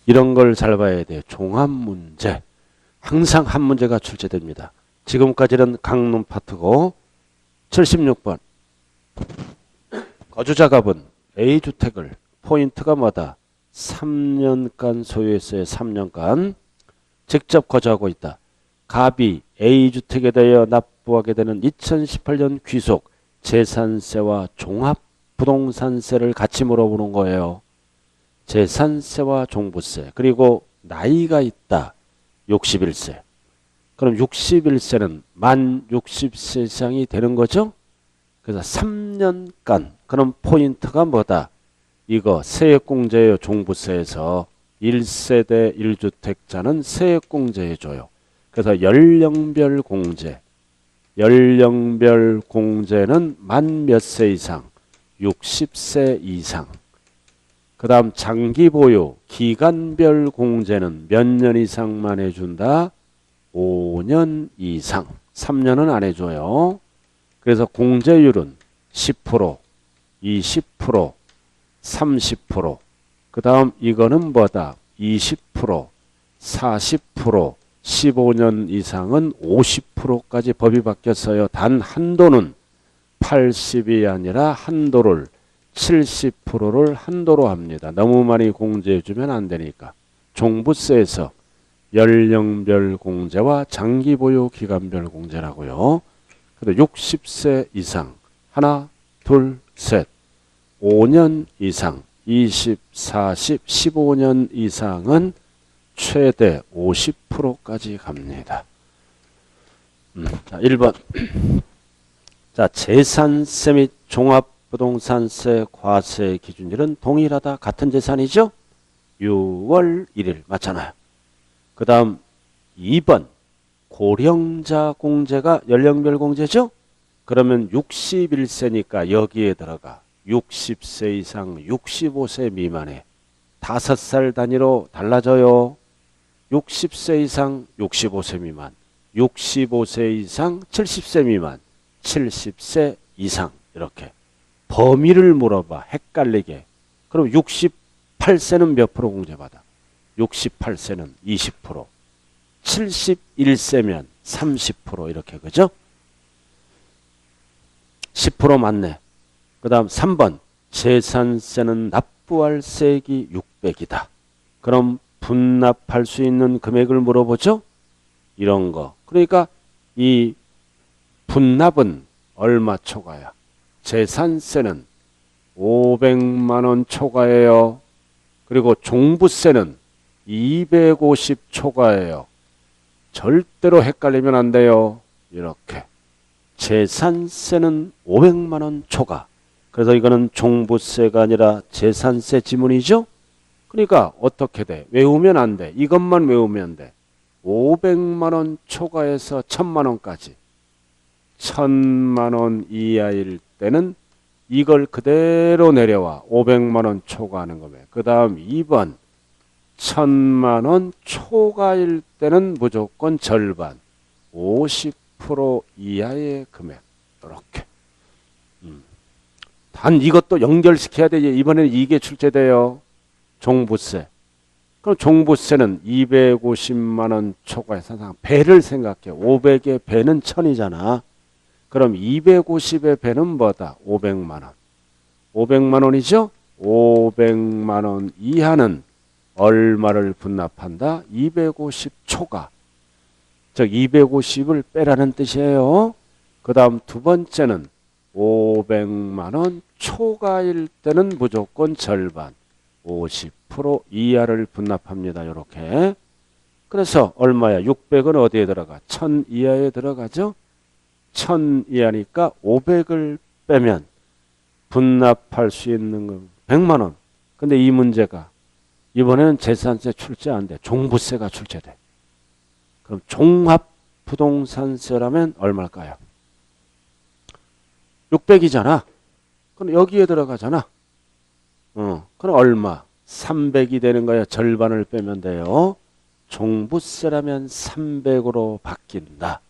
이런 걸 잘 봐야 돼요. 종합문제. 항상 한 문제가 출제됩니다. 지금까지는 강론 파트고 76번. 거주자갑은 A주택을 포인트가 뭐다? 3년간 소유했어요. 3년간. 직접 거주하고 있다. 갑이 A주택에 대하여 납부하게 되는 2018년 귀속 재산세와 종합부동산세를 같이 물어보는 거예요. 재산세와 종부세. 그리고 나이가 있다. 61세. 그럼 61세는 만 60세 이상이 되는 거죠? 그래서 3년간. 그럼 포인트가 뭐다? 이거 세액공제예요. 종부세에서 1세대 1주택자는 세액공제해줘요. 그래서 연령별 공제. 연령별 공제는 만 몇 세 이상? 60세 이상. 그 다음 장기보유 기간별 공제는 몇 년 이상만 해준다? 5년 이상. 3년은 안 해줘요. 그래서 공제율은 10%, 20%, 30%. 그 다음 이거는 뭐다? 20%, 40%, 15년 이상은 50%까지 법이 바뀌었어요. 단 한도는 80이 아니라 한도를 70%를 한도로 합니다. 너무 많이 공제해주면 안 되니까. 종부세에서 연령별 공제와 장기보유 기간별 공제라고요. 그래도 60세 이상 하나, 둘, 셋 5년 이상 20, 40, 15년 이상은 최대 50%까지 갑니다. 자, 1번. 자, 재산세 및 종합부동산세 과세 기준일은 동일하다. 같은 재산이죠? 6월 1일 맞잖아요. 그 다음 2번. 고령자 공제가 연령별 공제죠? 그러면 61세니까 여기에 들어가. 60세 이상 65세 미만에 5살 단위로 달라져요. 60세 이상 65세 미만, 65세 이상 70세 미만, 70세 이상 이렇게 범위를 물어봐. 헷갈리게. 그럼 68세는 몇 프로 공제받아? 68세는 20%, 71세면 30% 이렇게 그죠? 10% 맞네. 그 다음 3번 재산세는 납부할 세액이 600이다. 그럼 분납할 수 있는 금액을 물어보죠. 이런 거. 그러니까 이 분납은 얼마 초과야? 재산세는 500만 원 초과예요. 그리고 종부세는 250 초과예요. 절대로 헷갈리면 안 돼요. 이렇게. 재산세는 500만 원 초과. 그래서 이거는 종부세가 아니라 재산세 지문이죠. 그러니까 어떻게 돼? 외우면 안 돼. 이것만 외우면 돼. 500만 원 초과해서 1000만 원까지. 1000만 원 이하일 때는 이걸 그대로 내려와. 500만 원 초과하는 거면. 그 다음 2번. 1000만 원 초과일 때는 무조건 절반. 50% 이하의 금액. 이렇게. 단 이것도 연결시켜야 되지. 이번에는 이게 출제돼요. 종부세. 그럼 종부세는 250만 원 초과해서 배를 생각해. 500의 배는 1000이잖아. 그럼 250의 배는 뭐다? 500만 원. 500만 원이죠? 500만 원 이하는 얼마를 분납한다? 250 초과. 즉 250을 빼라는 뜻이에요. 그 다음 두 번째는 500만 원 초과일 때는 무조건 절반. 50% 이하를 분납합니다. 이렇게. 그래서 얼마야? 600은 어디에 들어가? 1000 이하에 들어가죠? 1000 이하니까 500을 빼면 분납할 수 있는 건 100만 원. 근데 이 문제가 이번에는 재산세 출제 안 돼. 종부세가 출제돼. 그럼 종합부동산세라면 얼마일까요? 600이잖아. 그럼 여기에 들어가잖아. 그럼 얼마? 300이 되는 거야. 절반을 빼면 돼요. 종부세라면 300으로 바뀐다.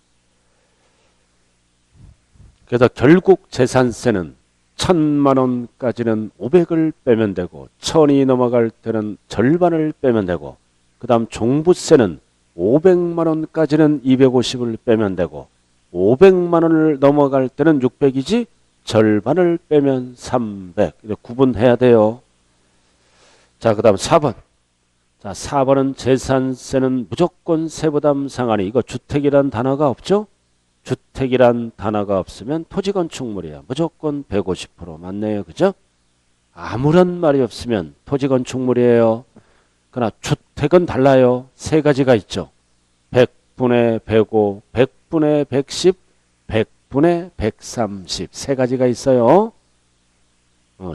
그래서 결국 재산세는 천만 원까지는 500을 빼면 되고, 천이 넘어갈 때는 절반을 빼면 되고, 그 다음 종부세는 500만 원까지는 250을 빼면 되고, 500만 원을 넘어갈 때는 600이지 절반을 빼면 300. 이렇게 구분해야 돼요. 자, 그 다음 4번. 자, 4번은 재산세는 무조건 세부담 상한이. 이거 주택이란 단어가 없죠? 주택이란 단어가 없으면 토지건축물이야. 무조건 150% 맞네요. 그죠? 아무런 말이 없으면 토지건축물이에요. 그러나 주택은 달라요. 세 가지가 있죠. 100분의 105, 100분의 110, 100분의 130. 세 가지가 있어요.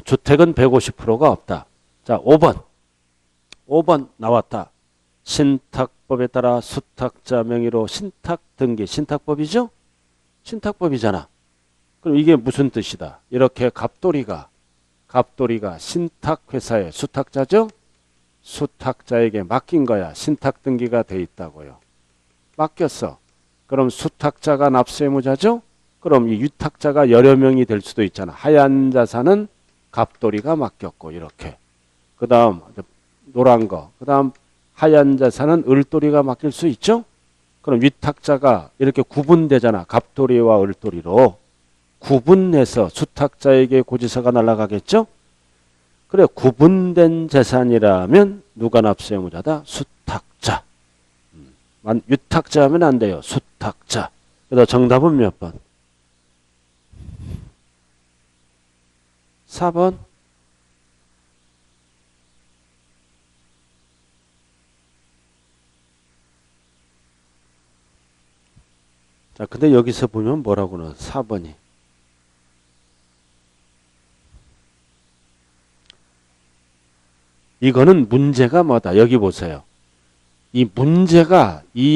주택은 150%가 없다. 자, 5번. 5번 나왔다. 신탁법에 따라 수탁자 명의로 신탁 등기. 신탁법이죠? 신탁법이잖아. 그럼 이게 무슨 뜻이다? 이렇게 갑돌이가 신탁회사의 수탁자죠? 수탁자에게 맡긴 거야. 신탁 등기가 돼 있다고요. 맡겼어. 그럼 수탁자가 납세의무자죠? 그럼 이 유탁자가 여러 명이 될 수도 있잖아. 하얀 자산은 갑돌이가 맡겼고 이렇게. 그 다음 노란 거. 그 다음 하얀 자산은 을돌이가 맡길 수 있죠? 그럼 위탁자가 이렇게 구분되잖아. 갑돌이와 을돌이로. 구분해서 수탁자에게 고지서가 날아가겠죠? 그래, 구분된 재산이라면 누가 납세의무자다? 수탁자. 위탁자 하면 안 돼요. 수탁자. 그래서 정답은 몇 번? 4번. 자, 근데 여기서 보면 뭐라고 나와? 4번이. 이거는 문제가 뭐다? 여기 보세요. 이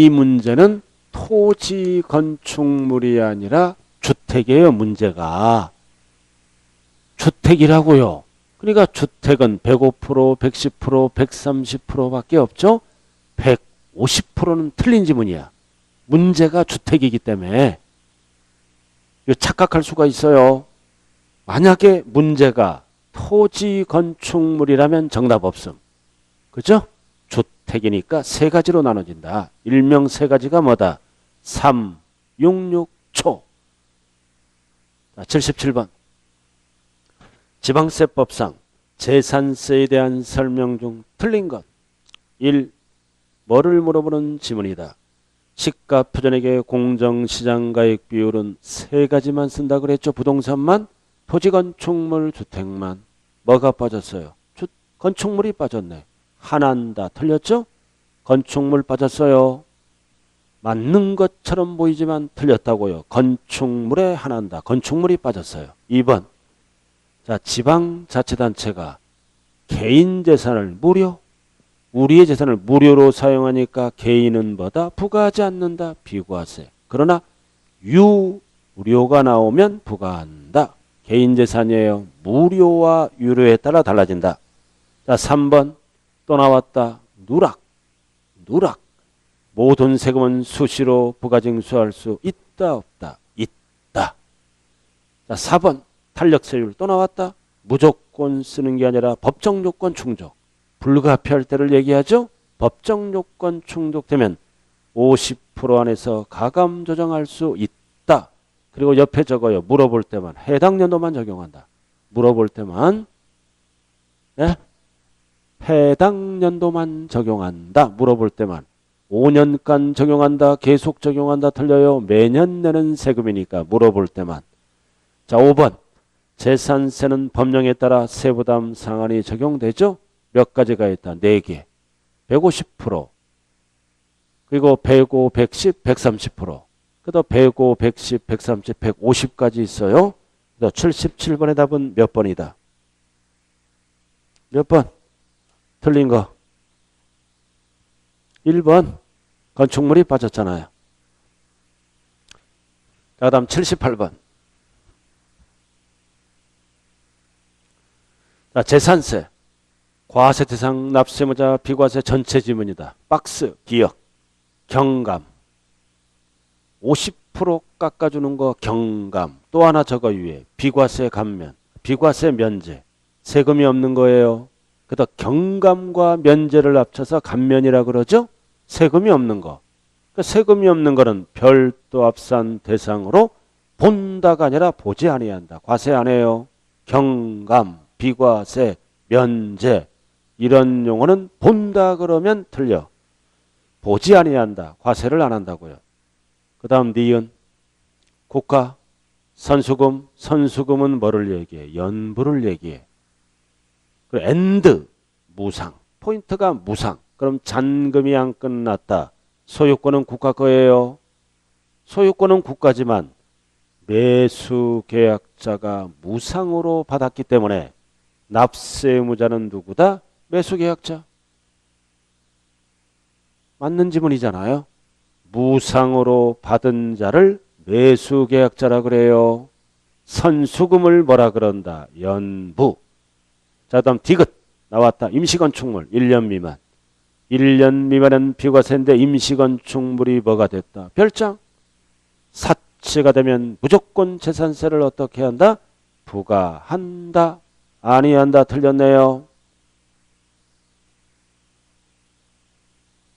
문제는 토지 건축물이 아니라 주택이에요. 문제가. 주택이라고요. 그러니까 주택은 105%, 110%, 130%밖에 없죠. 150%는 틀린 지문이야. 문제가 주택이기 때문에 이거 착각할 수가 있어요. 만약에 문제가 토지 건축물이라면 정답 없음. 그죠? 주택이니까 세 가지로 나눠진다. 일명 세 가지가 뭐다? 3, 6, 6초. 자, 77번. 지방세법상 재산세에 대한 설명 중 틀린 것. 1. 뭐를 물어보는 지문이다. 시가 표준액의 공정시장가액 비율은 세 가지만 쓴다 그랬죠. 부동산만, 토지건축물, 주택만. 뭐가 빠졌어요? 건축물이 빠졌네. 하나다. 틀렸죠? 건축물 빠졌어요. 맞는 것처럼 보이지만 틀렸다고요. 건축물에 하나다. 건축물이 빠졌어요. 2번. 자, 지방자치단체가 개인 재산을 우리의 재산을 무료로 사용하니까 개인은 뭐다? 부과하지 않는다. 비과세. 그러나 유료가 나오면 부과한다. 개인 재산이에요. 무료와 유료에 따라 달라진다. 자, 3번 또 나왔다. 누락. 모든 세금은 수시로 부가징수할 수 있다 없다? 있다. 자, 4번 탄력세율 또 나왔다. 무조건 쓰는 게 아니라 법정 요건 충족. 불가피할 때를 얘기하죠. 법정 요건 충족되면 50% 안에서 가감 조정할 수 있다. 그리고 옆에 적어요. 물어볼 때만 해당 연도만 적용한다. 물어볼 때만 네? 해당 연도만 적용한다. 물어볼 때만 5년간 적용한다. 계속 적용한다. 틀려요. 매년 내는 세금이니까 물어볼 때만. 자, 5번 재산세는 법령에 따라 세부담 상한이 적용되죠. 몇 가지가 있다. 4개. 150%. 그리고 105, 110, 130%. 그다음 105, 110, 130, 150까지 있어요. 77번의 답은 몇 번이다? 몇 번? 틀린 거. 1번. 건축물이 빠졌잖아요. 그 다음 78번. 자, 재산세. 과세 대상 납세의무자 비과세 전체 지문이다. 박스 기억. 경감. 50% 깎아주는 거 경감. 또 하나 적어 위에 비과세 감면. 비과세 면제. 세금이 없는 거예요. 그래서 경감과 면제를 합쳐서 감면이라 그러죠. 세금이 없는 거. 그러니까 세금이 없는 거는 별도 합산 대상으로 본다가 아니라 보지 아니한다. 과세 안 해요. 경감, 비과세, 면제 이런 용어는 본다 그러면 틀려. 보지 아니한다. 과세를 안 한다고요. 그 다음 니은 국가, 선수금, 선수금은 뭐를 얘기해? 연부를 얘기해. 그리고 엔드, 무상. 포인트가 무상. 그럼 잔금이 안 끝났다. 소유권은 국가 거예요. 소유권은 국가지만 매수계약자가 무상으로 받았기 때문에 납세의무자는 누구다? 매수계약자. 맞는 지문이잖아요. 무상으로 받은 자를 매수계약자라 그래요. 선수금을 뭐라 그런다? 연부. 자, 다음 디귿 나왔다. 임시건축물 1년 미만. 1년 미만은 비과세인데 임시건축물이 뭐가 됐다? 별장. 사치가 되면 무조건 재산세를 어떻게 한다? 부과한다. 아니한다. 틀렸네요.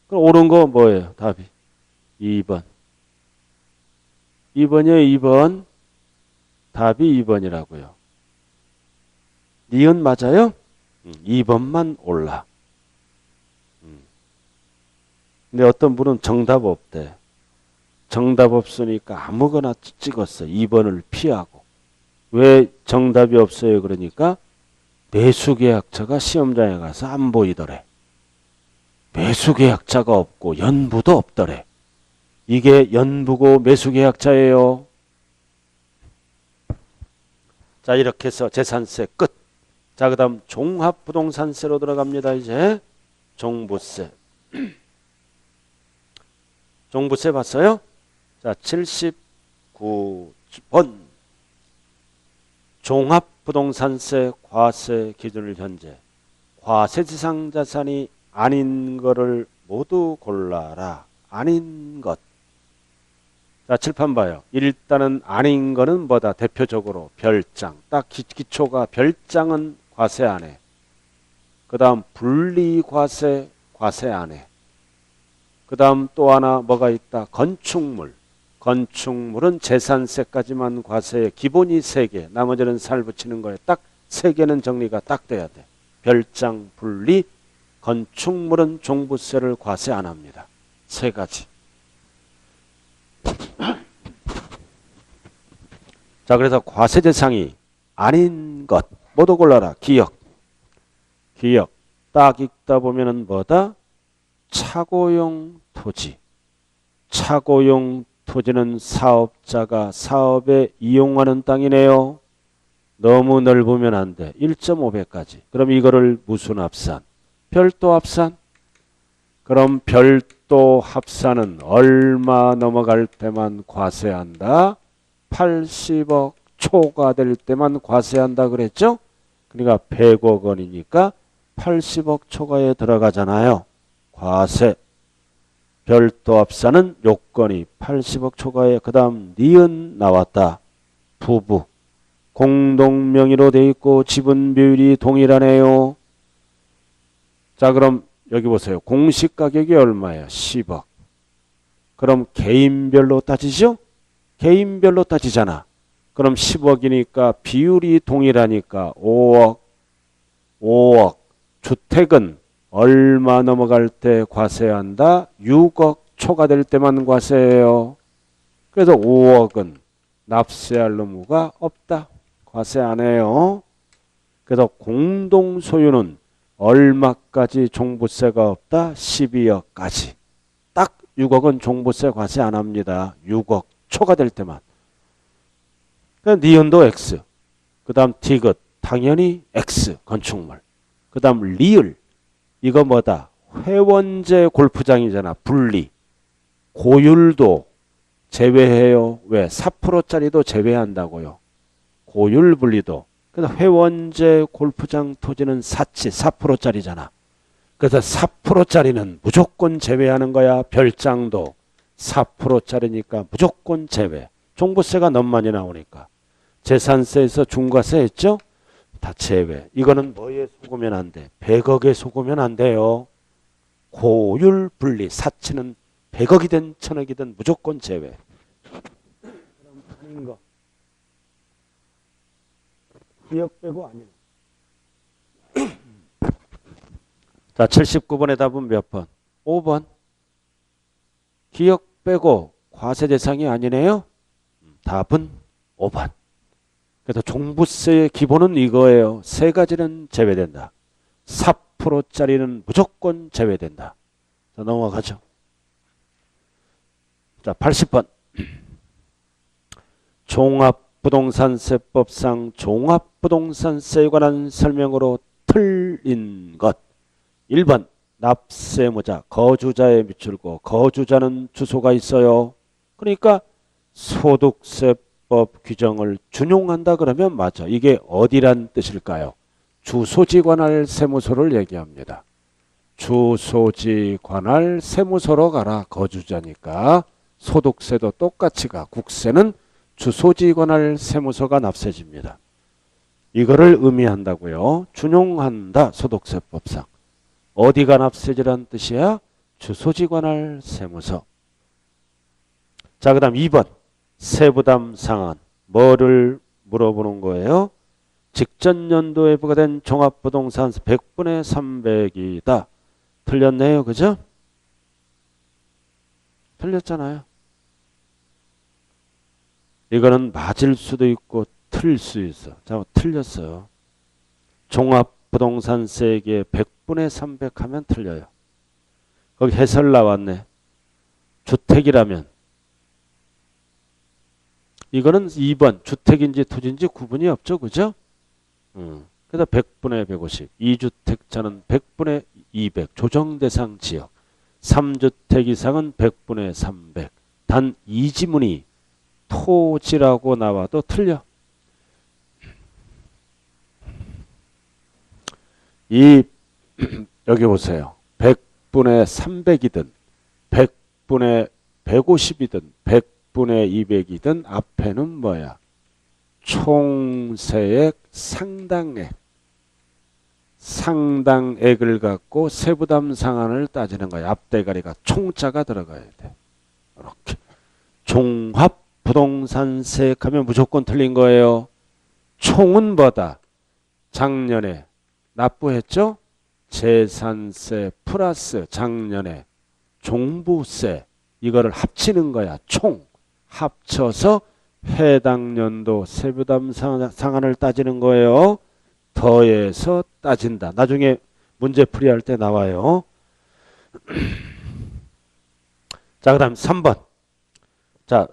그럼 옳은 거 뭐예요? 답이 2번. 2번이에요. 2번. 답이 2번이라고요. 니은 맞아요? 2번만 올라. 근데 어떤 분은 정답 없대. 정답 없으니까 아무거나 찍었어. 2번을 피하고. 왜 정답이 없어요? 그러니까 매수계약자가 시험장에 가서 안 보이더래. 매수계약자가 없고 연부도 없더래. 이게 연부고 매수계약자예요. 자, 이렇게 해서 재산세 끝. 자, 그 다음 종합부동산세로 들어갑니다. 이제 종부세. 종부세 봤어요? 자, 79번. 종합부동산세 과세 기준을 현재. 과세지상 자산이 아닌 거를 모두 골라라. 아닌 것. 자, 칠판 봐요. 일단은 아닌 거는 뭐다? 대표적으로 별장. 딱 기초가 별장은 과세 안 해. 그 다음 분리과세, 과세 안 해. 그 다음 또 하나 뭐가 있다? 건축물. 건축물은 재산세까지만 과세해. 기본이 3개. 나머지는 살 붙이는 거에 딱 3개는 정리가 딱 돼야 돼. 별장, 분리, 건축물은 종부세를 과세 안 합니다. 3가지. 자, 그래서 과세 대상이 아닌 것 모두 골라라. 기역. 기역. 딱 읽다 보면은 뭐다? 차고용 토지. 차고용 토지는 사업자가 사업에 이용하는 땅이네요. 너무 넓으면 안 돼. 1.5배까지. 그럼 이거를 무슨 합산? 별도 합산. 그럼 별도 합산은 얼마 넘어갈 때만 과세한다? 80억 초과될 때만 과세한다 그랬죠? 그러니까 100억 원이니까 80억 초과에 들어가잖아요. 과세. 별도 합산은 요건이 80억 초과에 그 다음 니은 나왔다. 부부. 공동명의로 돼 있고 지분 비율이 동일하네요. 자, 그럼 여기 보세요. 공시가격이 얼마예요? 10억. 그럼 개인별로 따지죠? 개인별로 따지잖아. 그럼 10억이니까 비율이 동일하니까 5억. 5억. 주택은 얼마 넘어갈 때 과세한다? 6억 초과될 때만 과세해요. 그래서 5억은 납세할 의무가 없다. 과세 안 해요. 그래서 공동소유는 얼마까지 종부세가 없다? 12억까지. 딱 6억은 종부세 과세 안 합니다. 6억 초과될 때만. 니은도 X. 그 다음 디귿. 당연히 X. 건축물. 그 다음 리을. 이거 뭐다? 회원제 골프장이잖아. 분리. 고율도 제외해요. 왜? 4%짜리도 제외한다고요. 고율 분리도. 그래서 회원제 골프장 토지는 사치 4%짜리잖아. 그래서 4%짜리는 무조건 제외하는 거야. 별장도 4%짜리니까 무조건 제외. 종부세가 너무 많이 나오니까. 재산세에서 중과세 했죠? 다 제외. 이거는 뭐에 속으면 안 돼? 100억에 속으면 안 돼요. 고율 분리. 사치는 100억이든 1000억이든 무조건 제외. 그럼 아닌 거. 기억 빼고 아닌 거. 자, 79번의 답은 몇 번? 5번. 기억 빼고 과세 대상이 아니네요. 답은 5번. 그래서 종부세의 기본은 이거예요. 세 가지는 제외된다. 4%짜리는 무조건 제외된다. 자, 넘어가죠. 자, 80번. 종합부동산세법상 종합부동산세에 관한 설명으로 틀린 것. 1번 납세무자 거주자에 미출고 거주자는 주소가 있어요. 그러니까 소득세법 규정을 준용한다 그러면 맞아. 이게 어디란 뜻일까요? 주소지 관할 세무서를 얘기합니다. 주소지 관할 세무서로 가라. 거주자니까. 소득세도 똑같이 가. 국세는 주소지 관할 세무서가 납세지입니다. 이거를 의미한다고요. 준용한다. 소득세법상. 어디가 납세지란 뜻이야? 주소지 관할 세무서. 자, 그 다음 2번. 세부담 상한. 뭐를 물어보는 거예요? 직전 연도에 부과된 종합부동산 100분의 300이다. 틀렸네요. 그죠? 틀렸잖아요. 이거는 맞을 수도 있고 틀릴 수 있어. 자, 틀렸어요. 종합부동산세액의 100분의 300 하면 틀려요. 거기 해설 나왔네. 주택이라면. 이거는 2번 주택인지 토지인지 구분이 없죠. 그죠? 그래서 100분의 150. 2주택자는 100분의 200. 조정대상 지역. 3주택 이상은 100분의 300. 단 이 지문이 토지라고 나와도 틀려. 여기 보세요. 100분의 300이든 100분의 150이든 100분의 200이든 앞에는 뭐야? 총세액 상당액. 상당액을 갖고 세부담 상한을 따지는 거야. 앞대가리가 총자가 들어가야 돼. 이렇게. 종합부동산세액 하면 무조건 틀린 거예요. 총은 뭐다? 작년에 납부했죠? 재산세 플러스 작년에 종부세. 이거를 합치는 거야. 총. 합쳐서 해당 연도 세부담 상한을 따지는 거예요. 더해서 따진다. 나중에 문제풀이 할 때 나와요. 자, 그 다음 3번. 자,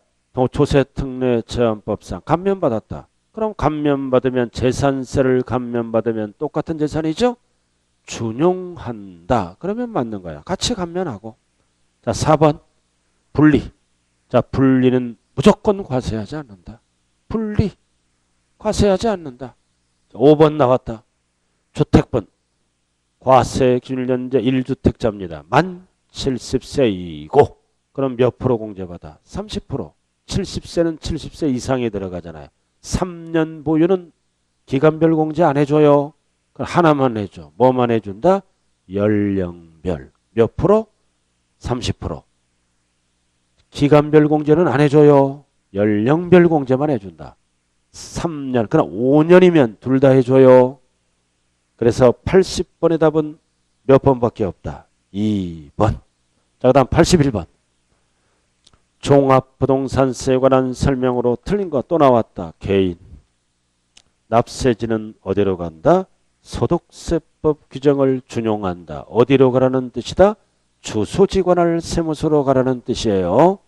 조세특례제한법상 감면받았다. 그럼 감면받으면 재산세를 감면받으면 똑같은 재산이죠? 준용한다. 그러면 맞는 거야. 같이 감면하고. 자, 4번. 분리. 자, 분리는 무조건 과세하지 않는다. 분리. 과세하지 않는다. 5번 나왔다. 주택분. 과세 기준일 현재 1주택자입니다. 만 70세이고 그럼 몇 프로 공제받아? 30%. 70세는 70세 이상이 들어가잖아요. 3년 보유는 기간별 공제 안 해줘요. 그럼 하나만 해줘. 뭐만 해준다? 연령별. 몇 프로? 30%. 기간별 공제는 안 해줘요. 연령별 공제만 해준다. 3년. 그럼 5년이면 둘 다 해줘요. 그래서 80번의 답은 몇 번밖에 없다. 2번. 자, 그 다음 81번. 종합부동산세에 관한 설명으로 틀린 거 또 나왔다. 개인. 납세지는 어디로 간다? 소득세법 규정을 준용한다. 어디로 가라는 뜻이다? 주소지 관할 세무서로 가라는 뜻이에요.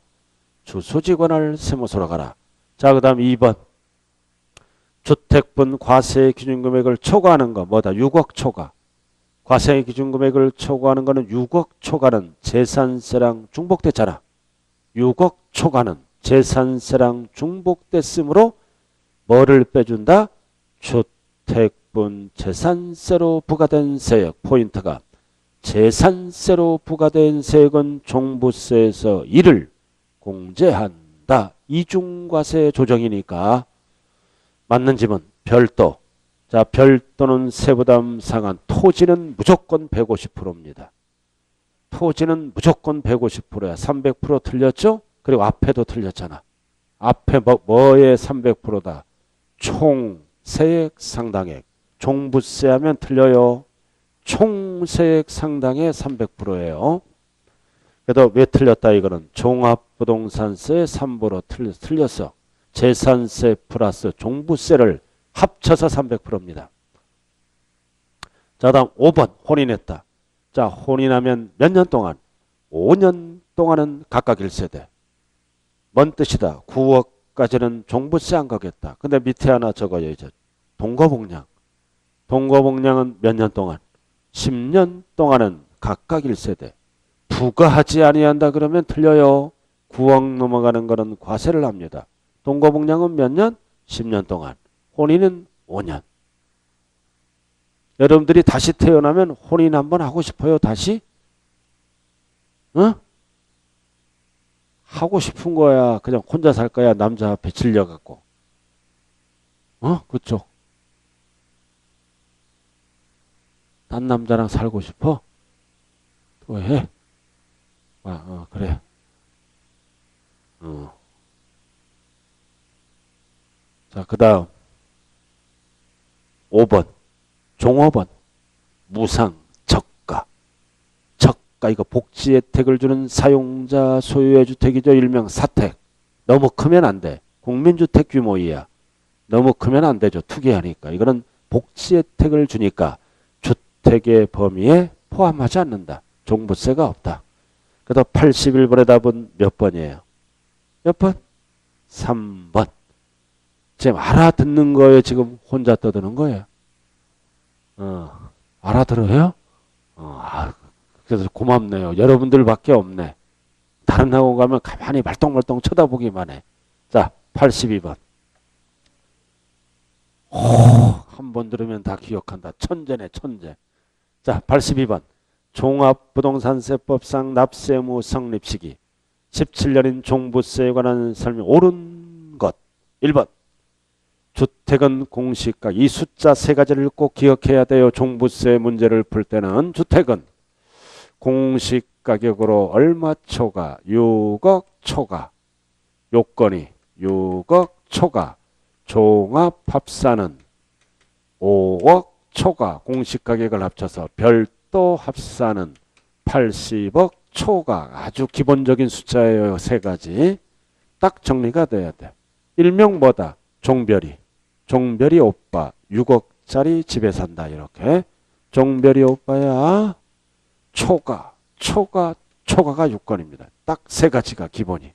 주소지 관할 세무서로 가라. 자, 그 다음 2번. 주택분 과세 기준금액을 초과하는 거 뭐다? 6억 초과. 과세 기준금액을 초과하는 거는 6억 초과는 재산세랑 중복됐잖아. 6억 초과는 재산세랑 중복됐으므로 뭐를 빼준다? 주택분 재산세로 부과된 세액. 포인트가 재산세로 부과된 세액은 종부세에서 1을 공제한다. 이중과세 조정이니까 맞는 집은 별도. 자, 별도는 세부담 상한 토지는 무조건 150%입니다. 토지는 무조건 150%야. 300% 틀렸죠? 그리고 앞에도 틀렸잖아. 앞에 뭐에 300%다. 총 세액 상당액. 종부세 하면 틀려요. 총 세액 상당의 300%예요. 그래도 왜 틀렸다 이거는 종합부동산세 3%로 틀렸어. 재산세 플러스 종부세를 합쳐서 300%입니다. 자, 다음 5번 혼인했다. 자, 혼인하면 몇 년 동안? 5년 동안은 각각 1세대. 뭔 뜻이다? 9억까지는 종부세 안 가겠다. 근데 밑에 하나 적어요. 이제 동거복량. 동거복량은 몇 년 동안? 10년 동안은 각각 1세대. 부과하지 아니한다 그러면 틀려요. 9억 넘어가는 거는 과세를 합니다. 동거복량은 몇 년? 10년 동안. 혼인은 5년. 여러분들이 다시 태어나면 혼인 한번 하고 싶어요? 다시? 어? 하고 싶은 거야? 그냥 혼자 살 거야? 남자 앞에 질려갖고. 그쪽. 딴 남자랑 살고 싶어? 왜? 그래. 자, 그 다음 5번 종업원 무상 저가. 저가 이거 복지 혜택을 주는 사용자 소유의 주택이죠. 일명 사택. 너무 크면 안 돼. 국민주택 규모 이하. 너무 크면 안 되죠. 투기하니까. 이거는 복지 혜택을 주니까 주택의 범위에 포함하지 않는다. 종부세가 없다. 그래서 81번의 답은 몇 번이에요? 몇 번? 3번. 지금 알아듣는 거예요? 지금 혼자 떠드는 거예요? 알아들어요? 그래서 고맙네요. 여러분들밖에 없네. 다른 학원 가면 가만히 말똥말똥 쳐다보기만 해. 자, 82번. 한 번 들으면 다 기억한다. 천재네, 천재. 자, 82번. 종합부동산세법상 납세의무 성립 시기 17년인 종부세에 관한 설명 옳은 것. 1번. 주택은 공시가. 이 숫자 세 가지를 꼭 기억해야 돼요. 종부세 문제를 풀 때는 주택은 공시가격으로 얼마 초과? 6억 초과. 요건이 6억 초과. 종합합산은 5억 초과. 공시가격을 합쳐서 별도 합산은 80억 초과. 아주 기본적인 숫자예요. 세 가지. 딱 정리가 돼야 돼. 일명 뭐다? 종별이. 종별이 오빠 6억짜리 집에 산다. 이렇게. 종별이 오빠야. 초과가 요건입니다. 딱 세 가지가 기본이.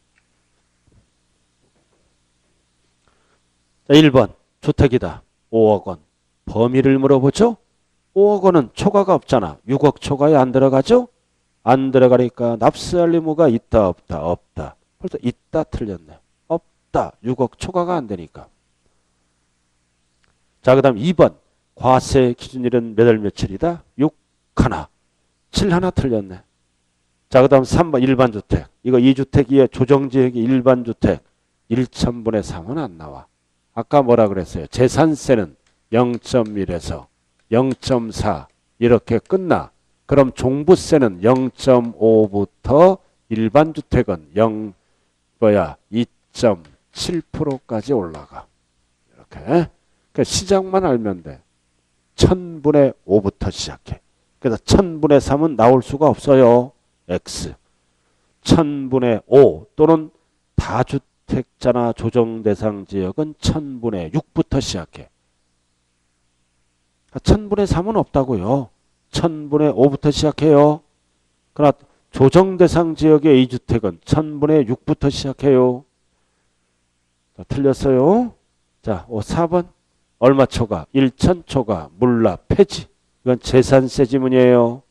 자, 1번 주택이다. 5억 원. 범위를 물어보죠. 5억 원은 초과가 없잖아. 6억 초과에 안 들어가죠. 안 들어가니까 납세할 의무가 있다 없다? 없다. 벌써 있다 틀렸네. 없다. 6억 초과가 안 되니까. 자, 그 다음 2번. 과세 기준일은 몇 월 며칠이다? 6 하나. 7 하나 틀렸네. 자, 그 다음 3번 일반 주택. 이거 2주택이에 조정지역이 일반 주택. 1천분의 3은 안 나와. 아까 뭐라 그랬어요? 재산세는 0.1에서 0.4 이렇게 끝나. 그럼 종부세는 0.5부터 일반 주택은 2.7%까지 올라가. 이렇게. 그러니까 시작만 알면 돼. 1000분의 5부터 시작해. 그래서 1000분의 3은 나올 수가 없어요. X. 1000분의 5 또는 다주택자나 조정대상 지역은 1000분의 6부터 시작해. 1000분의 3은 없다고요. 1000분의 5부터 시작해요. 그러나 조정대상 지역의 2주택은 1000분의 6부터 시작해요. 자, 틀렸어요. 자, 4번. 얼마 초과? 1천 초과. 물납 폐지. 이건 재산세 지문이에요.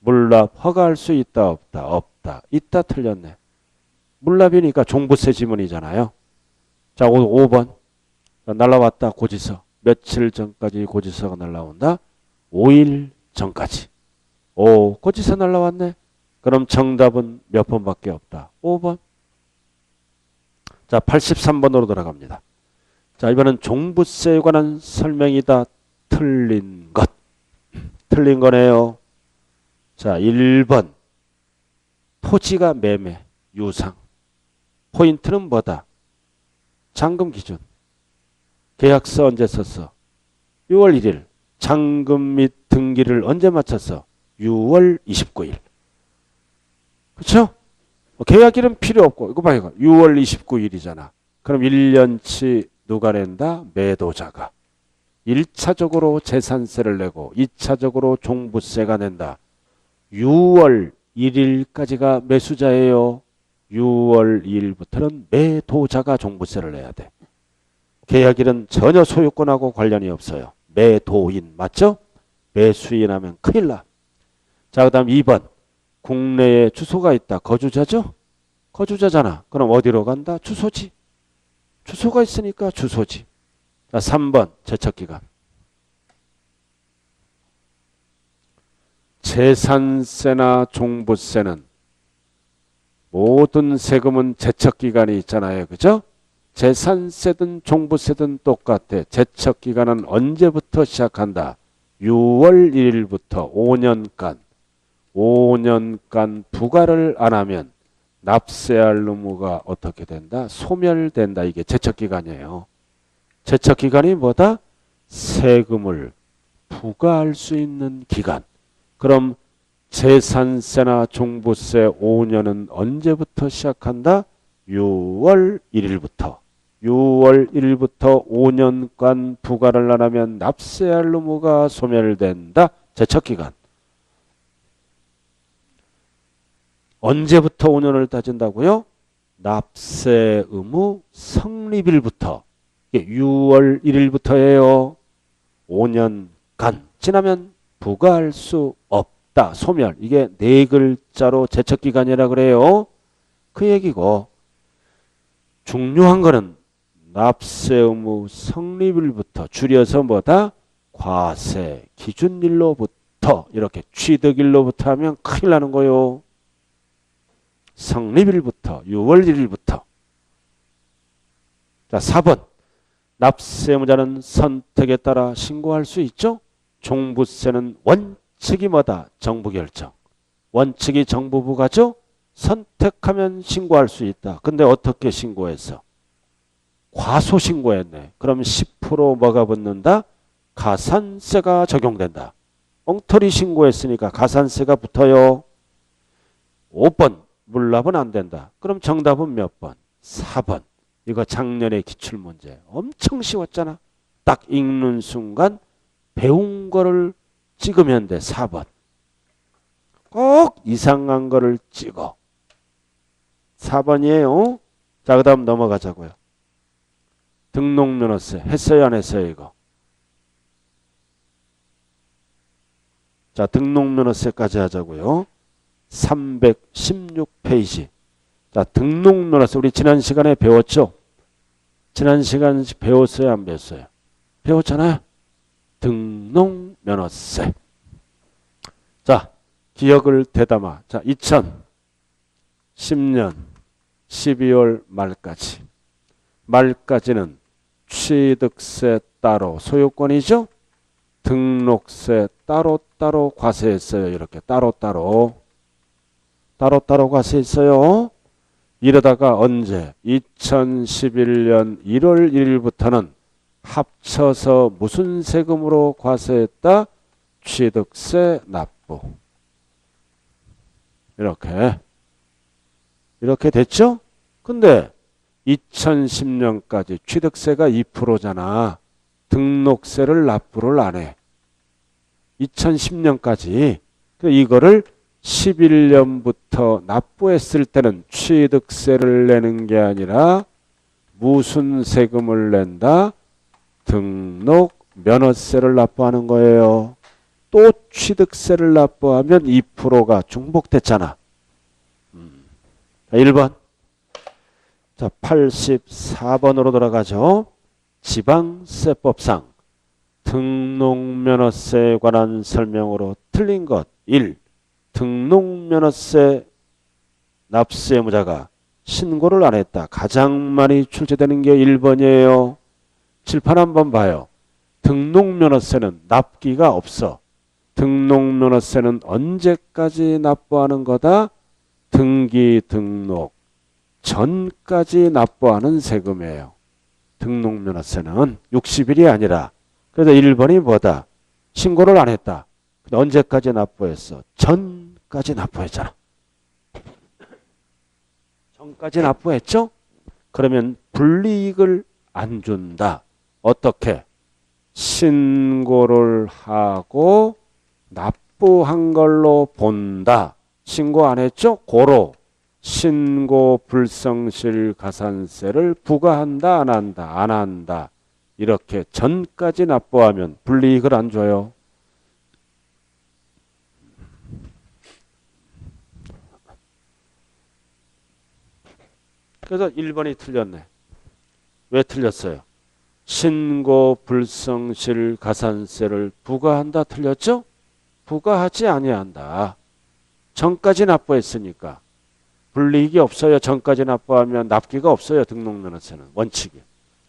물납 허가할 수 있다 없다? 없다. 있다 틀렸네. 물납이니까 종부세 지문이잖아요. 자, 5번. 날라왔다. 고지서. 며칠 전까지 고지서가 날라온다? 5일 전까지. 고지서 날라왔네. 그럼 정답은 몇 번밖에 없다? 5번. 자, 83번으로 돌아갑니다. 자, 이번엔 종부세에 관한 설명이다. 틀린 것. 틀린 거네요. 자, 1번. 토지가 매매, 유상. 포인트는 뭐다? 잔금 기준. 계약서 언제 썼어? 6월 1일. 잔금 및 등기를 언제 마쳤어? 6월 29일. 그렇죠? 계약일은 필요 없고 이거 봐요. 6월 29일이잖아. 그럼 1년치 누가 낸다? 매도자가. 1차적으로 재산세를 내고 2차적으로 종부세가 낸다. 6월 1일까지가 매수자예요. 6월 2일부터는 매도자가 종부세를 내야 돼. 계약일은 전혀 소유권하고 관련이 없어요. 매도인 맞죠? 매수인 하면 큰일 나. 자, 그 다음 2번. 국내에 주소가 있다. 거주자죠? 거주자잖아. 그럼 어디로 간다? 주소지. 주소가 있으니까 주소지. 자, 3번. 제척기간. 재산세나 종부세는 모든 세금은 제척기간이 있잖아요. 그죠? 재산세든 종부세든 똑같아. 제척기간은 언제부터 시작한다? 6월 1일부터 5년간 부과를 안 하면 납세할 의무가 어떻게 된다? 소멸된다. 이게 제척기간이에요. 제척기간이 뭐다? 세금을 부과할 수 있는 기간. 그럼 재산세나 종부세 5년은 언제부터 시작한다? 6월 1일부터. 6월 1일부터 5년간 부과를 안 하면 납세할 의무가 소멸된다. 제척기간. 언제부터 5년을 따진다고요? 납세 의무 성립일부터. 이게 6월 1일부터예요. 5년간 지나면 부과할 수 없다. 소멸. 이게 네 글자로 제척기간이라 그래요. 그 얘기고 중요한 거는 납세 의무 성립일부터 줄여서 뭐다? 과세 기준일로부터 이렇게 취득일로부터 하면 큰일 나는 거요. 성립일부터 6월 1일부터. 자, 4번. 납세 의무자는 선택에 따라 신고할 수 있죠? 종부세는 원칙이 뭐다? 정부 결정. 원칙이 정부 부과죠? 선택하면 신고할 수 있다. 근데 어떻게 신고했어? 과소 신고했네. 그럼 10% 뭐가 붙는다? 가산세가 적용된다. 엉터리 신고했으니까 가산세가 붙어요. 5번. 물납은 안 된다. 그럼 정답은 몇 번? 4번. 이거 작년에 기출문제. 엄청 쉬웠잖아. 딱 읽는 순간 배운 거를 찍으면 돼. 4번. 꼭 이상한 거를 찍어. 4번이에요. 자, 그 다음 넘어가자고요. 등록면허세 했어요, 안 했어요, 이거? 자, 등록면허세까지 하자고요. 316페이지. 자, 등록면허세 우리 지난 시간에 배웠죠? 지난 시간에 배웠어요, 안 배웠어요? 배웠잖아요. 등록면허세. 자, 기억을 되담아. 자, 2010년 12월 말까지는 취득세 따로 소유권이죠? 등록세 따로 과세했어요. 이렇게 따로 과세했어요. 이러다가 언제? 2011년 1월 1일부터는 합쳐서 무슨 세금으로 과세했다? 취득세 납부. 이렇게 됐죠? 근데 2010년까지 취득세가 2%잖아. 등록세를 납부를 안 해. 2010년까지. 이거를 11년부터 납부했을 때는 취득세를 내는 게 아니라 무슨 세금을 낸다? 등록면허세를 납부하는 거예요. 또 취득세를 납부하면 2%가 중복됐잖아. 1번. 자, 84번으로 돌아가죠. 지방세법상 등록면허세에 관한 설명으로 틀린 것. 1. 등록면허세 납세 의무자가 신고를 안 했다. 가장 많이 출제되는 게 1번이에요. 칠판 한번 봐요. 등록면허세는 납기가 없어. 등록면허세는 언제까지 납부하는 거다? 등기 등록 전까지 납부하는 세금이에요. 등록면허세는 60일이 아니라. 그래서 1번이 뭐다? 신고를 안 했다. 근데 언제까지 납부했어? 전까지 납부했잖아. 전까지 납부했죠? 그러면 불이익을 안 준다. 어떻게? 신고를 하고 납부한 걸로 본다. 신고 안 했죠? 고로 신고 불성실 가산세를 부과한다. 안 한다. 안 한다. 이렇게 전까지 납부하면 불이익을 안 줘요. 그래서 1번이 틀렸네. 왜 틀렸어요? 신고 불성실 가산세를 부과한다 틀렸죠? 부과하지 아니한다. 전까지 납부했으니까 불이익이 없어요. 전까지 납부하면 납기가 없어요. 등록면허세는 원칙이.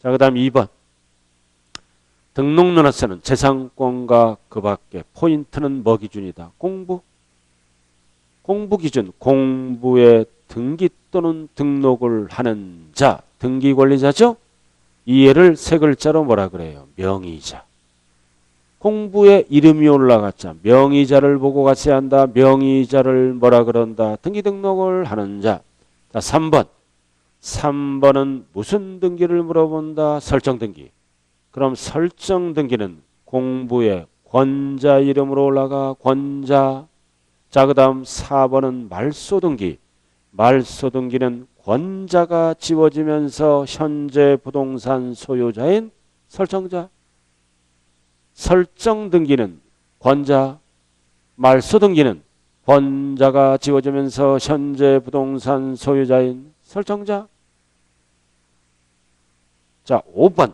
자, 그 다음 2번. 등록면허세는 재산권과 그 밖에 포인트는 뭐 기준이다? 공부. 공부 기준. 공부에 등기 또는 등록을 하는 자. 등기 권리자죠? 이 애를 세 글자로 뭐라 그래요? 명의자. 공부에 이름이 올라갔자 명의자를 보고 같이 한다. 명의자를 뭐라 그런다? 등기 등록을 하는 자. 자, 3번. 3번은 무슨 등기를 물어본다? 설정 등기. 그럼 설정 등기는 공부에 권자 이름으로 올라가. 권자. 자, 그 다음 4번은 말소 등기. 말소 등기는 권자가 지워지면서 현재 부동산 소유자인 설정자. 설정 등기는 권자, 말소 등기는 권자가 지워지면서 현재 부동산 소유자인 설정자. 자, 5번.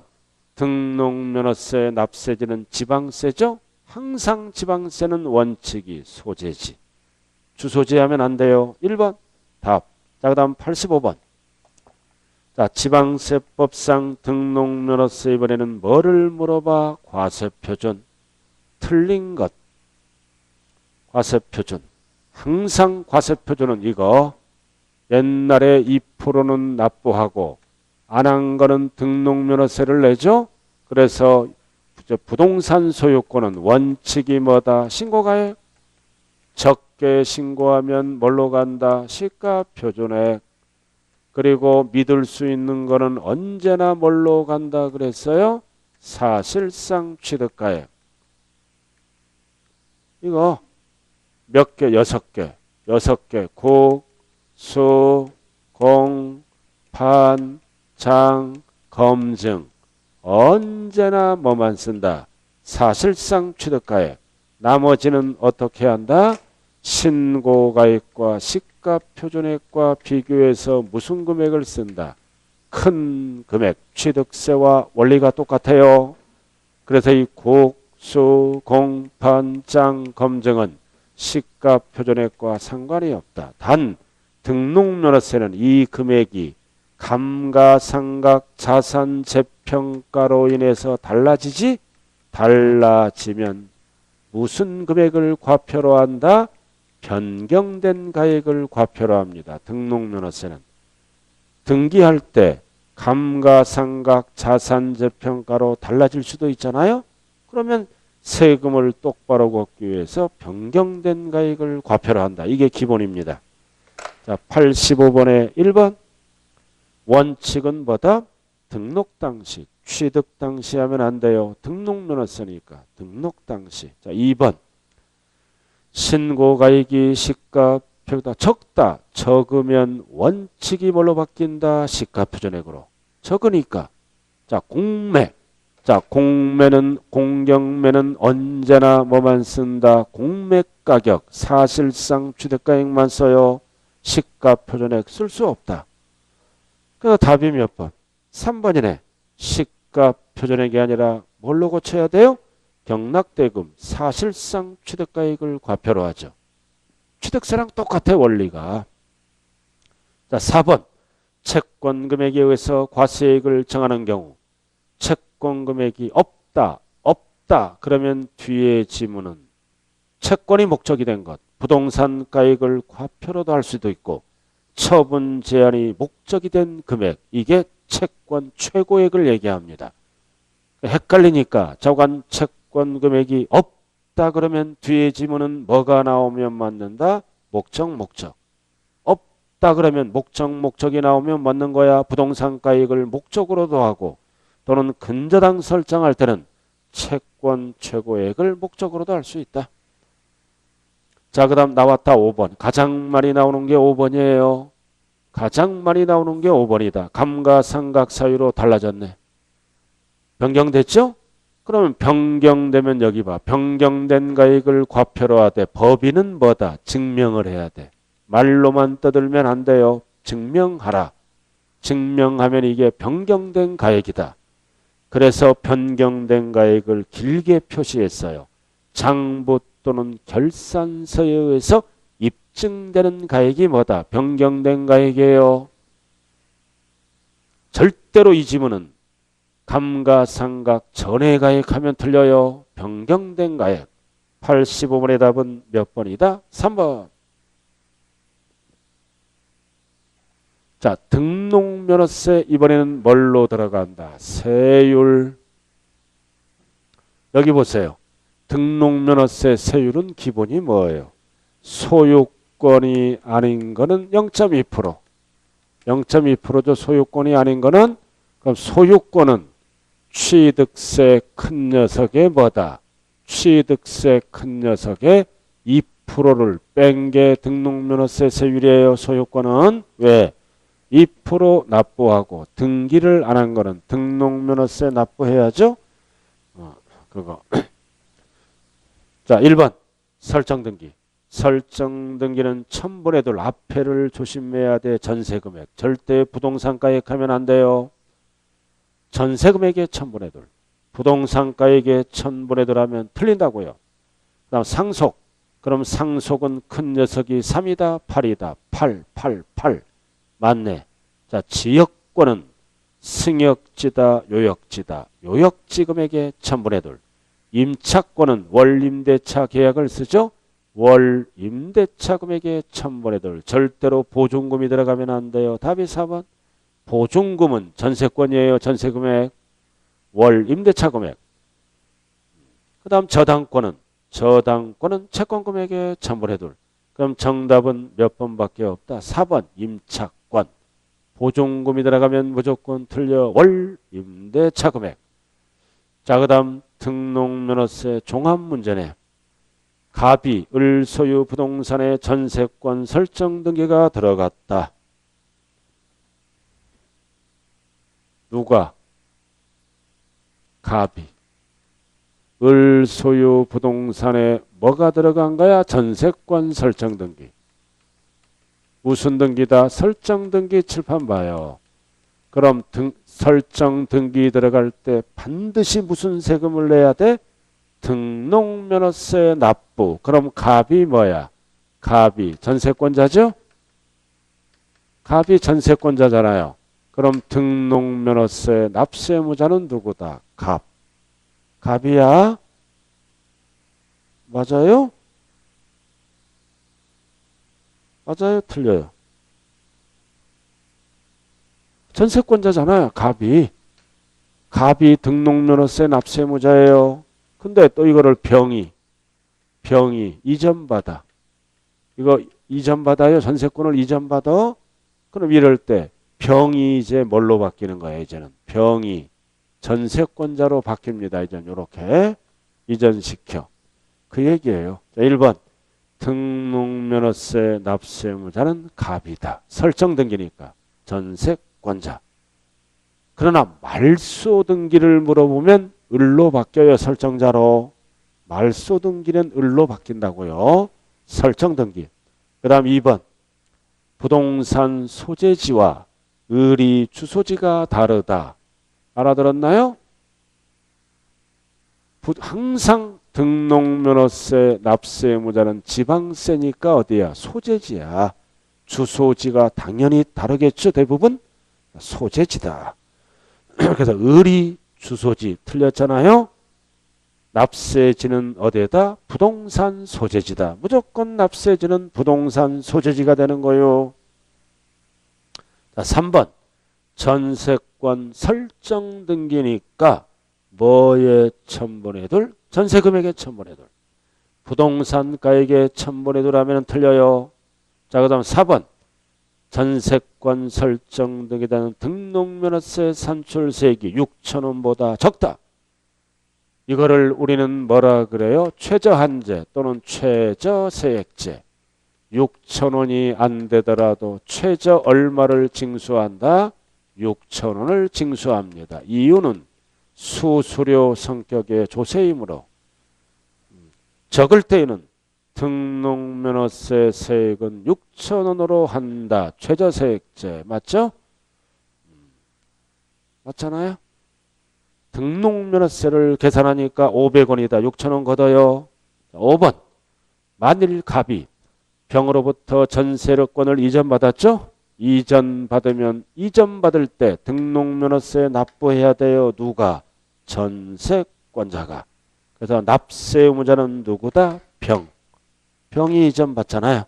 등록면허세 납세지는 지방세죠? 항상 지방세는 원칙이 소재지. 주소지하면 안 돼요. 1번. 답. 자, 그 다음 85번. 자, 지방세법상 등록면허세 이번에는 뭐를 물어봐? 과세표준. 틀린 것. 과세표준. 항상 과세표준은 이거. 옛날에 2%는 납부하고 안 한 거는 등록면허세를 내죠. 그래서 부동산 소유권은 원칙이 뭐다? 신고가액. 적게 신고하면 뭘로 간다? 시가표준액. 그리고 믿을 수 있는 거는 언제나 뭘로 간다 그랬어요? 사실상 취득가액. 이거 몇 개? 6개. 6개. 국, 수, 공, 판, 장, 검증. 언제나 뭐만 쓴다? 사실상 취득가액. 나머지는 어떻게 한다? 신고가액과 시가표준액과 비교해서 무슨 금액을 쓴다? 큰 금액, 취득세와 원리가 똑같아요. 그래서 이 국, 수, 공, 판, 장, 검증은 시가표준액과 상관이 없다. 단 등록면허세는 이 금액이 감가상각 자산 재평가로 인해서 달라지지? 달라지면 무슨 금액을 과표로 한다? 변경된 가액을 과표로 합니다. 등록면허세는. 등기할 때 감가상각 자산 재평가로 달라질 수도 있잖아요. 그러면 세금을 똑바로 걷기 위해서 변경된 가액을 과표로 한다. 이게 기본입니다. 자, 85번에 1번. 원칙은 뭐다? 등록 당시, 취득 당시 하면 안 돼요. 등록면허세니까 등록 당시. 자, 2번. 신고가액이 시가표보다 적다. 적으면 원칙이 뭘로 바뀐다? 시가표준액으로. 적으니까. 자, 공매. 자, 공매는 공경매는 언제나 뭐만 쓴다? 공매가격. 사실상 취득가액만 써요. 시가표준액 쓸 수 없다. 그래서 답이 몇 번? 3번이네. 시가표준액이 아니라 뭘로 고쳐야 돼요? 경락대금 사실상 취득가액을 과표로 하죠. 취득세랑 똑같아 원리가. 자, 4번. 채권금액에 의해서 과세액을 정하는 경우 채권금액이 없다. 없다. 그러면 뒤에 지문은 채권이 목적이 된 것, 부동산 가액을 과표로도 할 수도 있고 처분 제한이 목적이 된 금액, 이게 채권 최고액을 얘기합니다. 헷갈리니까 저간 채권 금액이 없다 그러면 뒤에 지문은 뭐가 나오면 맞는다? 목적, 목적. 없다 그러면 목적, 목적이 나오면 맞는 거야. 부동산 가액을 목적으로도 하고 또는 근저당 설정할 때는 채권 최고액을 목적으로도 할 수 있다. 자, 그 다음 나왔다 5번. 가장 많이 나오는 게 5번이에요. 가장 많이 나오는 게 5번이다. 감가상각 사유로 달라졌네. 변경됐죠? 그러면 변경되면 여기 봐. 변경된 가액을 과표로 하되 법인은 뭐다? 증명을 해야 돼. 말로만 떠들면 안 돼요. 증명하라. 증명하면 이게 변경된 가액이다. 그래서 변경된 가액을 길게 표시했어요. 장부 또는 결산서에 의해서 입증되는 가액이 뭐다? 변경된 가액이에요. 절대로 이 지문은 감가상각 전에 가액하면 틀려요. 변경된 가액. 85번의 답은 몇 번이다? 3번. 자, 등록면허세 이번에는 뭘로 들어간다? 세율. 여기 보세요. 등록면허세 세율은 기본이 뭐예요? 소유권이 아닌 거는 0.2%. 0.2%죠. 소유권이 아닌 거는. 그럼 소유권은 취득세 큰 녀석의 뭐다? 취득세 큰 녀석의 2%를 뺀 게 등록면허세 세율이에요. 소유권은. 왜? 2% 납부하고 등기를 안 한 거는 등록면허세 납부해야죠. 그거. 자, 1번 설정등기. 설정등기는 첨부에 둘 앞에를 조심해야 돼. 전세금액. 절대 부동산 가액하면 안 돼요. 전세금액에 첨부에 둘. 부동산 가액에 첨부에 둘 하면 틀린다고요. 그 다음 상속. 그럼 상속은 큰 녀석이 3이다 8이다. 8, 8, 8. 맞네. 자, 지역권은 승역지다 요역지다. 요역지 금액에 첨부에 둘. 임차권은 월임대차 계약을 쓰죠. 월임대차 금액에 첨부에 둘. 절대로 보증금이 들어가면 안 돼요. 답이 4번. 보증금은 전세권이에요. 전세금액. 월임대차 금액. 그 다음 저당권은 채권금액에 첨부에 둘. 그럼 정답은 몇 번밖에 없다. 4번 임차권. 보증금이 들어가면 무조건 틀려. 월임대차 금액. 자, 그 다음 등록면허세 종합문제네. 갑이 을소유 부동산의 전세권 설정 등기가 들어갔다. 누가? 갑이. 을소유 부동산에 뭐가 들어간 거야? 전세권 설정 등기. 무슨 등기다? 설정 등기 칠판 봐요. 그럼 설정 등기 들어갈 때 반드시 무슨 세금을 내야 돼? 등록면허세 납부. 그럼 갑이 뭐야? 갑이 전세권자죠? 갑이 전세권자잖아요. 그럼 등록면허세 납세무자는 누구다? 갑. 갑이야? 맞아요? 맞아요? 틀려요? 전세권자잖아요. 갑이. 갑이 등록면허세 납세무자예요. 근데 또 이거를 병이 이전받아. 이거 이전받아요. 전세권을 이전받아. 그럼 이럴 때 병이 이제 뭘로 바뀌는 거예요. 이제는 병이 전세권자로 바뀝니다. 이제 이렇게 이전시켜. 그 얘기예요. 자, 1번 등록면허세 납세무자는 갑이다. 설정등기니까 전세권자. 그러나 말소등기를 물어보면 을로 바뀌어요. 설정자로. 말소등기는 을로 바뀐다고요. 설정등기. 그 다음 2번 부동산 소재지와 을이 주소지가 다르다. 알아들었나요? 항상 등록면허세 납세무자는 지방세니까 어디야? 소재지야. 주소지가 당연히 다르겠죠. 대부분 소재지다. 그래서 을이 주소지 틀렸잖아요. 납세지는 어디에다? 부동산 소재지다. 무조건 납세지는 부동산 소재지가 되는 거요. 자, 3번. 전세권 설정 등기니까 뭐에 첨분해 둘? 전세금액에 첨분해 둘. 부동산가액에 첨분해 둘 하면 틀려요. 자, 그 다음 4번. 전세권 설정 등에 대한 등록면허세 산출세액이 6,000원보다 적다. 이거를 우리는 뭐라 그래요? 최저한제 또는 최저세액제. 6,000원이 안 되더라도 최저 얼마를 징수한다? 6,000원을 징수합니다. 이유는 수수료 성격의 조세이므로. 적을 때에는 등록면허세 세액은 6,000원으로 한다. 최저세액제. 맞죠? 맞잖아요? 등록면허세를 계산하니까 500원이다. 6,000원 걷어요. 5번. 만일 갑이 병으로부터 전세력권을 이전받았죠? 이전받으면 이전받을 때 등록면허세 납부해야 돼요. 누가? 전세권자가. 그래서 납세 의무자는 누구다? 병. 병이 이전받잖아요.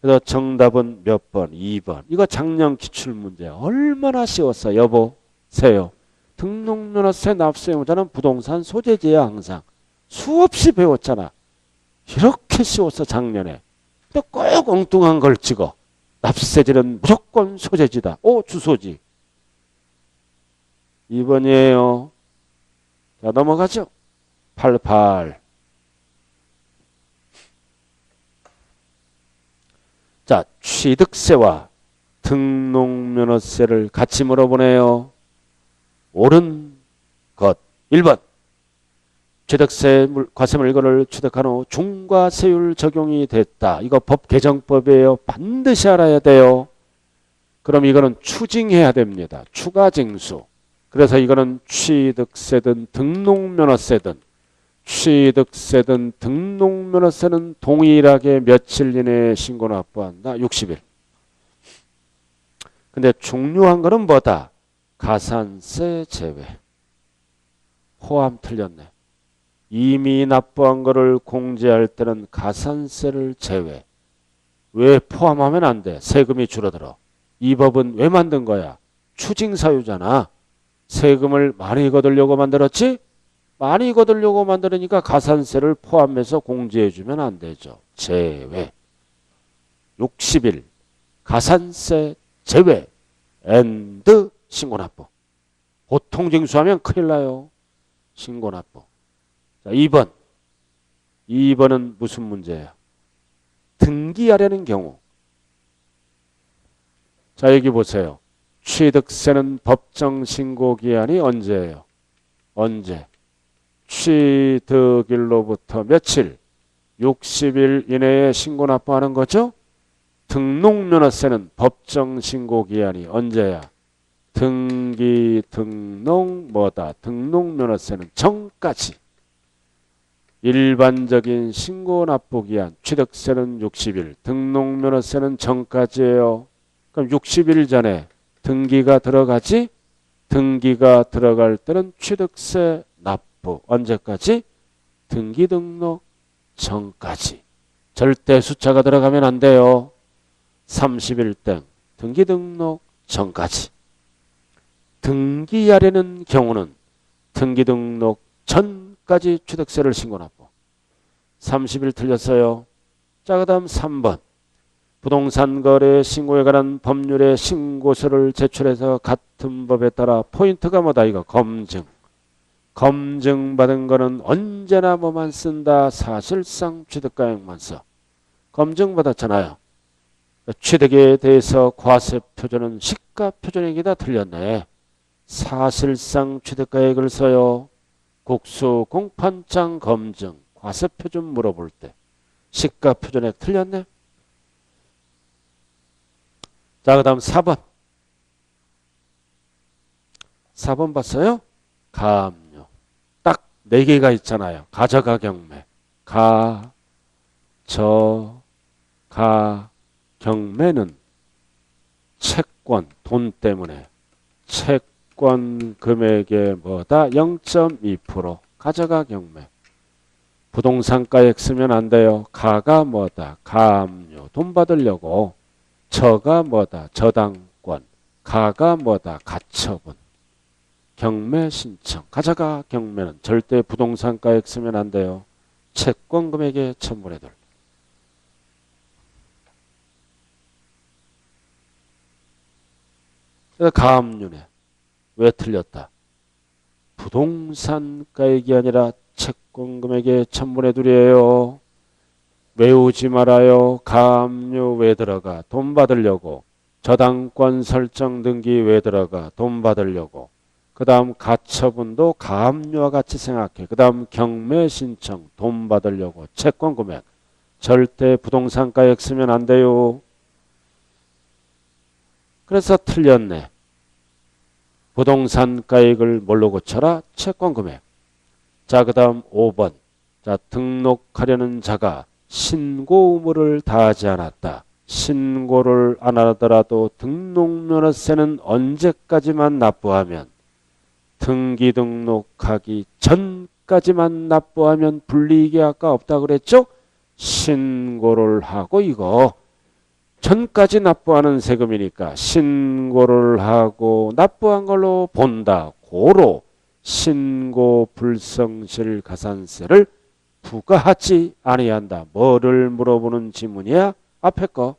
그래서 정답은 몇 번? 2번. 이거 작년 기출문제. 얼마나 쉬웠어. 여보세요. 등록면허세 납세 의무자는 부동산 소재지야 항상. 수없이 배웠잖아. 이렇게 쉬웠어 작년에. 또 꼭 엉뚱한 걸 찍어. 납세지는 무조건 소재지다. 오, 주소지. 2번이에요. 자, 넘어가죠. 88. 자, 취득세와 등록면허세를 같이 물어보네요. 옳은 것. 1번. 취득세 과세 물건을 취득한 후 중과세율 적용이 됐다. 이거 법 개정법이에요. 반드시 알아야 돼요. 그럼 이거는 추징해야 됩니다. 추가징수. 그래서 이거는 취득세든 등록면허세든 취득세든 등록면허세는 동일하게 며칠 이내에 신고 납부한다. 60일. 근데 중요한 거는 뭐다? 가산세 제외. 호함 틀렸네. 이미 납부한 거를 공제할 때는 가산세를 제외. 왜 포함하면 안 돼? 세금이 줄어들어. 이 법은 왜 만든 거야? 추징사유잖아. 세금을 많이 거두려고 만들었지? 많이 거두려고 만들으니까 가산세를 포함해서 공제해주면 안 되죠. 제외. 60일 가산세 제외 앤드 신고납부. 보통 징수하면 큰일 나요. 신고납부. 자, 2번. 2번은 무슨 문제예요? 등기하려는 경우. 자, 여기 보세요. 취득세는 법정 신고 기한이 언제예요? 언제? 취득일로부터 며칠? 60일 이내에 신고 납부하는 거죠? 등록면허세는 법정 신고 기한이 언제야? 등기, 등록, 뭐다? 등록면허세는 전까지. 일반적인 신고 납부 기한, 취득세는 60일, 등록면허세는 전까지예요. 그럼 60일 전에 등기가 들어가지? 등기가 들어갈 때는 취득세 납부. 언제까지? 등기 등록 전까지. 절대 숫자가 들어가면 안 돼요. 30일 땡. 등기 등록 전까지. 등기하려는 경우는 등기 등록 전까지 취득세를 신고 납부. 30일 틀렸어요. 자, 그 다음 3번. 부동산 거래 신고에 관한 법률의 신고서를 제출해서 같은 법에 따라 포인트가 뭐다? 이거 검증. 검증받은 거는 언제나 뭐만 쓴다? 사실상 취득가액만 써. 검증받았잖아요. 취득에 대해서 과세표준은 시가표준액이다. 틀렸네. 사실상 취득가액을 써요. 국수 공판장 검증 과세표준 물어볼 때 시가표준액 틀렸네. 자, 그 다음 4번. 4번 봤어요? 가압류. 딱 4개가 있잖아요. 가저가 경매. 가, 저, 가, 경매는 채권, 돈 때문에 채권 금액의 뭐다? 0.2% 가저가 경매. 부동산가액 쓰면 안 돼요. 가가 뭐다? 가압류. 돈 받으려고. 저가 뭐다? 저당권. 가가 뭐다? 가처분. 경매 신청. 가져가 경매는 절대 부동산가액 쓰면 안 돼요. 채권 금액의 천분의 둘. 그래서 가압류네. 왜 틀렸다? 부동산가액이 아니라 채권 금액의 천분의 둘이에요. 외우지 말아요. 가압류 왜 들어가? 돈 받으려고. 저당권 설정 등기 왜 들어가? 돈 받으려고. 그 다음 가처분도 가압류와 같이 생각해. 그 다음 경매 신청 돈 받으려고. 채권 금액. 절대 부동산가액 쓰면 안 돼요. 그래서 틀렸네. 부동산가액을 뭘로 고쳐라? 채권 금액. 자, 그 다음 5번. 자, 등록하려는 자가 신고 의무를 다하지 않았다. 신고를 안 하더라도 등록면허세는 언제까지만 납부하면? 등기 등록하기 전까지만 납부하면 불이익이 아까 없다 그랬죠? 신고를 하고 이거 전까지 납부하는 세금이니까 신고를 하고 납부한 걸로 본다. 고로 신고 불성실 가산세를 부과하지 아니한다. 뭐를 물어보는 지문이야? 앞에 거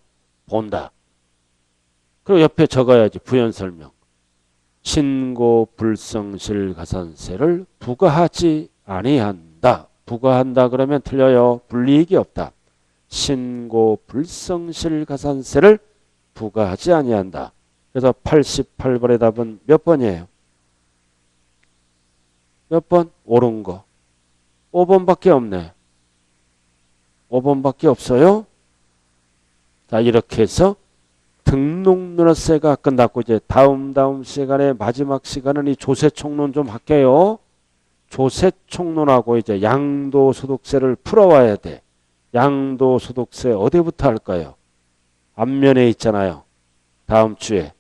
본다. 그리고 옆에 적어야지. 부연 설명. 신고 불성실 가산세를 부과하지 아니한다. 부과한다 그러면 틀려요. 불이익이 없다. 신고 불성실 가산세를 부과하지 아니한다. 그래서 88번의 답은 몇 번이에요? 몇 번? 옳은 거. 5번밖에 없네. 5번밖에 없어요. 자, 이렇게 해서 등록면허세가 끝났고 이제 다음 시간에 마지막 시간은 이 조세총론 좀 할게요. 조세총론하고 이제 양도소득세를 풀어와야 돼. 양도소득세 어디부터 할까요? 앞면에 있잖아요. 다음 주에.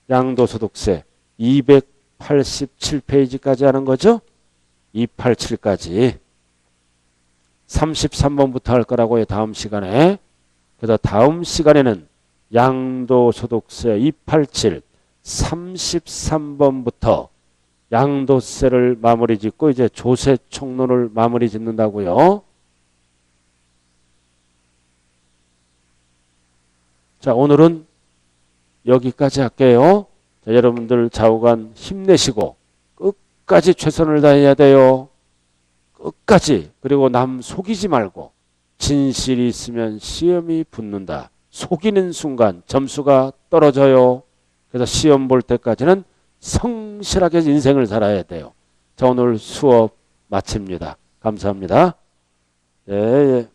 양도소득세 287페이지까지 하는 거죠? 287까지. 33번부터 할 거라고요. 다음 시간에. 그래서 다음 시간에는 양도소득세 287 33번부터 양도세를 마무리 짓고 이제 조세총론을 마무리 짓는다고요. 자, 오늘은 여기까지 할게요. 자, 여러분들 좌우간 힘내시고 끝까지 최선을 다해야 돼요. 끝까지. 그리고 남 속이지 말고. 진실이 있으면 시험이 붙는다. 속이는 순간 점수가 떨어져요. 그래서 시험 볼 때까지는 성실하게 인생을 살아야 돼요. 자, 오늘 수업 마칩니다. 감사합니다. 예, 예.